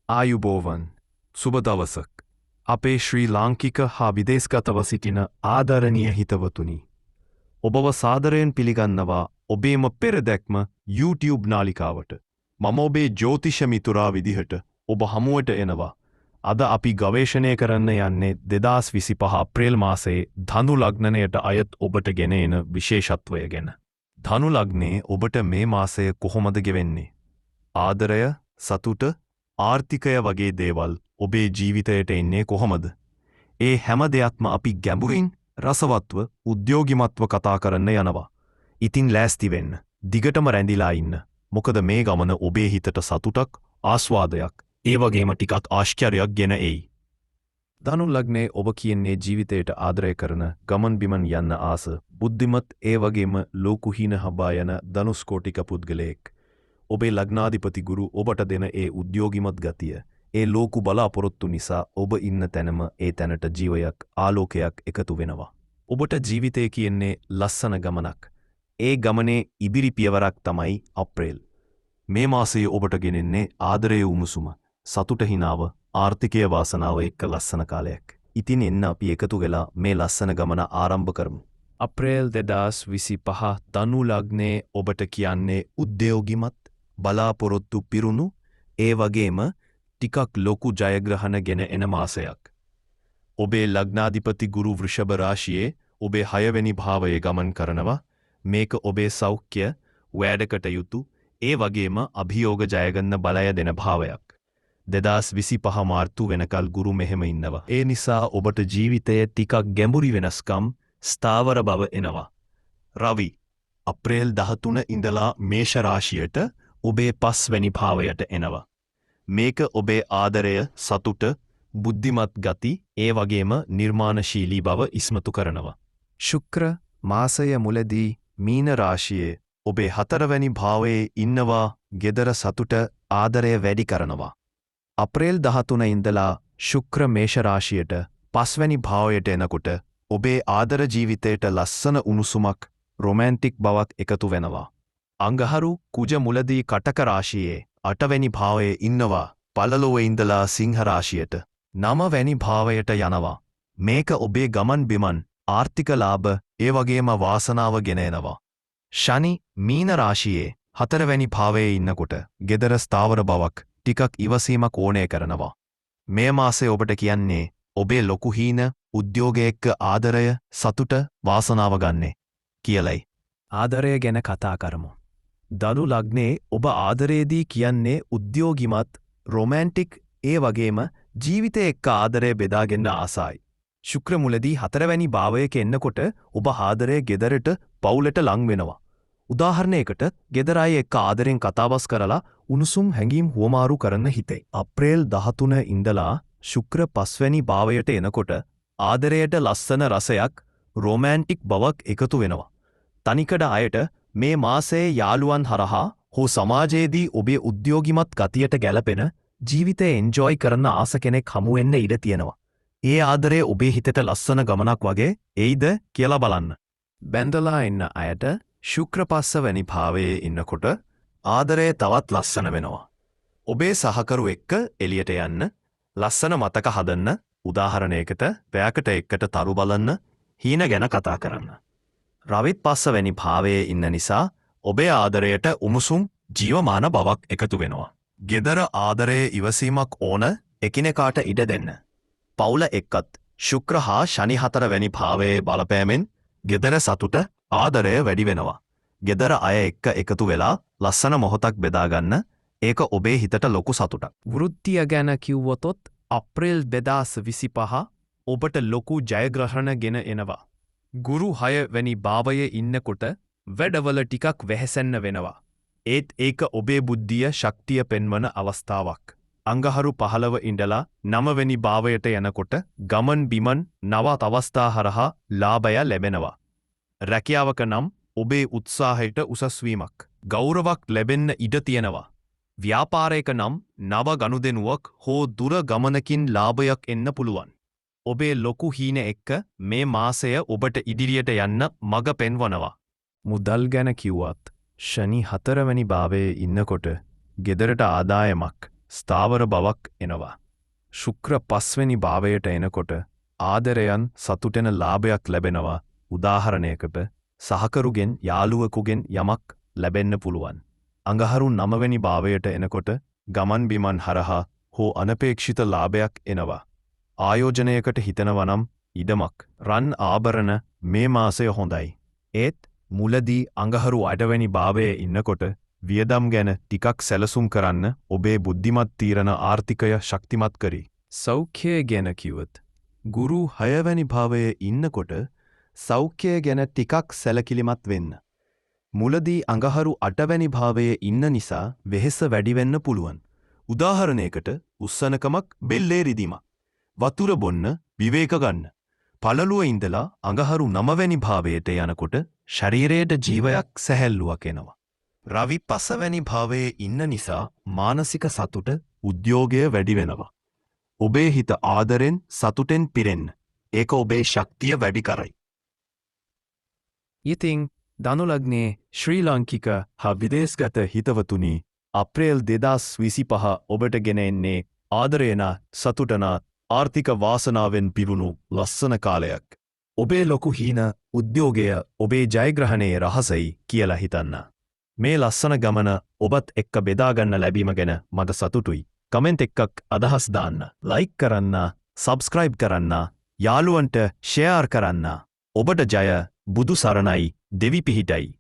ආයුබෝවන් සුබ දවසක්. අපේ ශ්‍රී ලාංකික හා විදේශගතව සිටින ආදරණීය හිතවතුනි. ඔබව සාදරයෙන් පිළිගන්නවා ඔබේම පෙරදැක්ම YouTube නාලිකාවට. මම ඔබේ ජ්‍යෝතිෂ මිතුරා විදිහට ඔබ හමුවට එනවා. අද අපි ගවේෂණය කරන්න යන්නේ 2025 අප්‍රේල් මාසයේ ධනු ලග්නයට අයත් ඔබට ගෙන එන විශේෂත්වය ගැන. ධනු ලග්නේ ඔබට මේ මාසය කොහොමද ගෙවෙන්නේ? ආදරය, සතුට, ආර්ථිකය වගේ දේවල් ඔබේ ජීවිතයට එන්නේ කොහොමද? ඒ හැම දෙයක්ම අපි ගැඹුරින් රසවත්ව උද්‍යෝගිමත්ව කතා කරන්න යනවා. ඉතින් ලෑස්ති වෙන්න. දිගටම රැඳිලා ඉන්න. මොකද මේ ගමන ඔබේ හිතට සතුටක්, ආස්වාදයක්, ඒ වගේම ටිකක් ආශ්චර්යයක් ගෙන එයි. ධනු ලග්නේ ඔබ කියන්නේ ජීවිතයට ආදරය කරන, ගමන් බිමන් යන්න ආස, බුද්ධිමත් ඒ වගේම ලෝකුහීන හබා යන ධනුස්කෝටික පුද්ගලයෙක්. ඔබේ ලග්නාධිපති ගුරු ඔබට දෙන ඒ උද්‍යෝගිමත් ගතිය, ඒ ලෝකු බලාපොරොත්තු නිසා ඔබ ඉන්න තැනම ඒ තැනට ජීවයක්, ආලෝකයක් එකතු වෙනවා. ඔබට ජීවිතය කියන්නේ ලස්සන ගමනක්. ඒ ගමනේ ඉදිරි පියවරක් තමයි අප්‍රේල්. මේ මාසයේ ඔබට ගෙනෙන්නේ ආදරයේ උණුසුම, සතුට හිනාව, ආර්ථිකය වාසනාව එක්ක ලස්සන කාලයක්. ඉතින් එන්න අපි එකතු වෙලා මේ ලස්සන ගමන ආරම්භ කරමු. අප්‍රේල් 2025 ධනු ලග්නේ ඔබට කියන්නේ උද්‍යෝගිමත්, බලාපොරොත්තු පිරුණු, ඒ වගේම ටිකක් ලොකු ජයග්‍රහණ ගෙන එන මාසයක්. ඔබේ ලග්නාධිපති ගුරු වෘෂභ රාශියේ ඔබේ 6 වෙනි භාවයේ ගමන් කරනවා. මේක ඔබේ සෞඛ්‍ය, වැඩකටයුතු, ඒ වගේම අභියෝග ජයගන්න බලය දෙන භාවයක්. 2025 මාර්තු වෙනකල් ගුරු මෙහෙම ඉන්නවා. ඒ නිසා ඔබට ජීවිතයේ ටිකක් ගැඹුරි වෙනස්කම්, ස්ථාවර බව එනවා. රවි අප්‍රේල් 13 ඉඳලා මේෂ රාශියට ඔබේ 5 වෙනි භාවයට එනවා. මේක ඔබේ ආදරය, සතුට, බුද්ධිමත් ගති, ඒ වගේම නිර්මාණශීලී බව ඉස්මතු කරනවා. ශුක්‍ර මාසය මුලදී මීන රාශියේ ඔබේ 4 වෙනි භාවයේ ඉන්නවා. ගෙදර සතුට, ආදරය වැඩි කරනවා. අප්‍රේල් 13 ඉඳලා ශුක්‍ර මේෂ රාශියට 5 වෙනි භාවයට එනකොට ඔබේ ආදර ජීවිතයට ලස්සන උණුසුමක්, රොමැන්ටික් බවක් එකතු වෙනවා. අංගහරු කුජ මුලදී කටක රාශියේ 8 වෙනි භාවයේ ඉන්නවා. පළලොව ඉඳලා සිංහ රාශියට 9 වෙනි භාවයට යනවා. මේක ඔබේ ගමන් බිමන්, ආර්ථික ලාභ, ඒ වගේම වාසනාව ගෙන එනවා. ශනි මීන රාශියේ 4 වෙනි භාවයේ ඉන්නකොට ගෙදර ස්ථාවර බවක්, ටිකක් ඉවසීමක් ඕනෑ කරනවා. මේ මාසයේ ඔබට කියන්නේ ඔබේ ලොකු හීන, උද්‍යෝගය එක්ක ආදරය, සතුට, වාසනාව ගන්නේ කියලයි. ආදරය ගැන කතා කරමු. ධනු ලග්නේ ඔබ ආදරයේදී කියන්නේ උද්‍යෝගිමත්, රොමැන්ටික්, ඒ වගේම ජීවිතය එක්ක ආදරය බෙදාගන්න ආසයි. ශුක්‍ර මුලදී 4 වෙනි භාවයක එන්නකොට ඔබ ආදරය ගෙදරට, පවුලට ලං වෙනවා. උදාහරණයකට ගෙදර අය එක්ක ආදරෙන් කතාබස් කරලා උණුසුම් හැඟීම් හුවමාරු කරන්න හිතේ. අප්‍රේල් 13 ඉඳලා ශුක්‍ර 5 වෙනි භාවයට එනකොට ආදරයට ලස්සන රසයක්, රොමැන්ටික් බවක් එකතු වෙනවා. තනිකඩ අයට මේ මාසයේ යාළුවන් හරහා හෝ සමාජයේදී ඔබේ උද්‍යෝගිමත් ගතියට ගැලපෙන, ජීවිතය එන්ජොයි කරන්න ආස කෙනෙක් හමු වෙන්න ඉඩ තියෙනවා. ඒ ආදරය ඔබේ හිතට ලස්සන ගමනක් වගේ එයිද කියලා බලන්න. බැඳලා ඉන්න අයට ශුක්‍ර 5 වෙනි භාවයේ ඉන්නකොට ආදරය තවත් ලස්සන වෙනවා. ඔබේ සහකරු එක්ක එළියට යන්න, ලස්සන මතක හදන්න, උදාහරණයකට පැයකට එක්කට තරු බලන්න, හීන ගැන කතා කරන්න. රවිත් 5 වෙනි භාවයේ ඉන්න නිසා ඔබේ ආදරයට උණුසුම්, ජීවමාන බවක් එකතු වෙනවා. ගෙදර ආදරයේ ඉවසීමක් ඕන, එකිනෙකාට ඉඩ දෙන්න. පවුල එක්කත් ශුක්‍ර හා ශනි 4 වෙනි භාවයේ බලපෑමෙන් ගෙදර සතුට, ආදරය වැඩි වෙනවා. ගෙදර අය එක්ක එකතු වෙලා ලස්සන මොහොතක් බෙදාගන්න, ඒක ඔබේ හිතට ලොකු සතුටක්. වෘත්තිය ගැන කිව්වොතොත් අප්‍රේල් 2025 ඔබට ලොකු ජයග්‍රහණ ගෙන එනවා. ගුරු 6 වැනි භාවයේ ඉන්නකොට වැඩවල ටිකක් වෙහෙසෙන්න වෙනවා. ඒත් ඒක ඔබේ බුද්ධිය, ශක්තිය පෙන්වන අවස්ථාවක්. අංගහරු 15 ඉඳලා 9 වෙනි භාවයට යනකොට ගමන් බිමන්, නව අවස්ථා හරහා ලාභය ලැබෙනවා. රැකියාවක නම් ඔබේ උත්සාහයට උසස්වීමක්, ගෞරවක් ලැබෙන්න ඉඩ තියෙනවා. ව්‍යාපාරයක නම් නව ගනුදෙනුවක් හෝ දුර ගමනකින් ලාභයක් එන්න පුළුවන්. ඔබේ ලොකු හීන එක්ක මේ මාසය ඔබට ඉදිරියට යන්න මඟ පෙන්වනවා. මුදල් ගැන කිව්වත් ශනි 4 වෙනි භාවයේ ඉන්නකොට ගෙදරට ආදායමක්, ස්ථාවර බවක් එනවා. ශුක්‍ර 5 වෙනි භාවයට එනකොට ආදරයන් සතුටෙන ලාභයක් ලැබෙනවා. උදාහරණයකට සහකරුගෙන් යාළුවෙකුගෙන් යමක් ලැබෙන්න පුළුවන්. අඟහරු 9 වෙනි භාවයට එනකොට ගමන් බිමන් හරහා හෝ අනපේක්ෂිත ලාභයක් එනවා. ආයෝජනයකට හිතනවා නම් ඉඩමක් රන් ආභරණ මේ මාසය හොඳයි. ඒත් මුලදී අඟහරු 8 වෙනි භාවයේ ඉන්නකොට වියදම් ගැන ටිකක් සැලසුම් කරන්න ඔබේ බුද්ධිමත් තීරණ ආර්ථිකය ශක්තිමත් කරී. සෞඛ්‍යය ගැන කිව්වොත් ගුරු 6 වෙනි භාවයේ ඉන්නකොට සෞඛ්‍යය ගැන ටිකක් සැලකිලිමත් වෙන්න. මුලදී අඟහරු 8 වෙනි භාවයේ ඉන්න නිසා වෙහෙස වැඩි වෙන්න පුළුවන්. උදාහරණයකට උස්සනකමක් බෙල්ලේ රිදීමක්. වතුර බොන්න විවේක ගන්න. පළලුව ඉඳලා අඟහරු 9 වෙනි භාවයට යනකොට ශරීරයට ජීවයක් සැහැල්ලුවක් එනවා. රවි 5 වෙනි භාවයේ ඉන්න නිසා මානසික සතුට උද්‍යෝගය වැඩි වෙනවා. ඔබේ හිත ආදරෙන් සතුටෙන් පිරෙන්න. ඒක ඔබේ ශක්තිය වැඩි කරයි. ඉතින් ධනු ලග්නයේ ශ්‍රී ලාංකික හා විදේශගත හිතවතුනි අප්‍රේල් 2025 ඔබට ගෙන එන්නේ ආදරේන සතුටන ආර්ථික වාසනාවෙන් පිරුණු ලස්සන කාලයක්. ඔබේ ලොකු හීන උද්‍යෝගය ඔබේ ජයග්‍රහණයේ රහසයි කියලා හිතන්න. මේ ලස්සන ගමන ඔබත් එක්ක බෙදාගන්න ලැබීම ගැන මට සතුටුයි. කමෙන්ට් එකක් අදහස් දාන්න, ලයික් කරන්න, සබ්ස්ක්‍රයිබ් කරන්න, යාළුවන්ට ෂෙයාර් කරන්න. ඔබට ජය, බුදු සරණයි, දෙවි පිහිටයි.